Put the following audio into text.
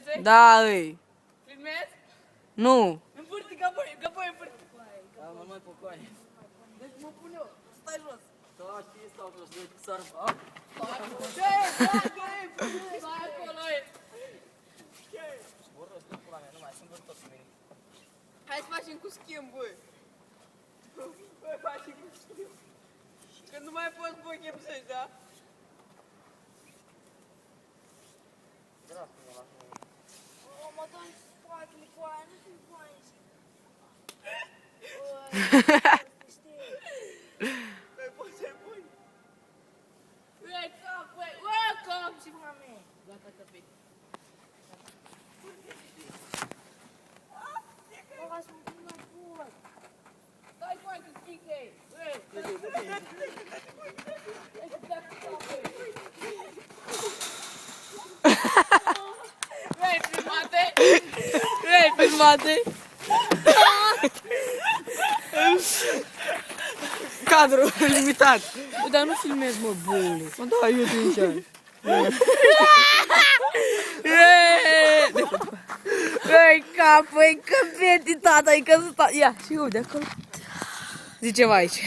filmeze? Da, îi. Filmez? Nu. Învârti, găbăi, învârti. Da, mă mai pocoane. Deci mă pun eu, stai jos. Da, știi, stau jos, de sar. Stai acolo, e. Vor rost, pula mea, nu mai sunt toți mine. Hai să facem cu schimb, băi. Băi, facem cu schimb. Că nu mai poți băi chepsești, da? Dracu, mă las mine. O, mă dă în spatele cu aia, nu sunt cu aia. Băi, poți să-i pui. Băi, cap, băi, băi, cap. Și mame. Gata, căpit. Mă las mă pun la pula. Stai cu aia că spică, băi. Hai să pleacă cap, băi. Băi, filmate. Ei, filmate. Cadru limitat. Dar nu filmez, mă, bule. Mă, da, eu te încerc. Ei, capă, e căpeti, tata, e căzut. Ia, și eu de acolo. Zice ceva aici.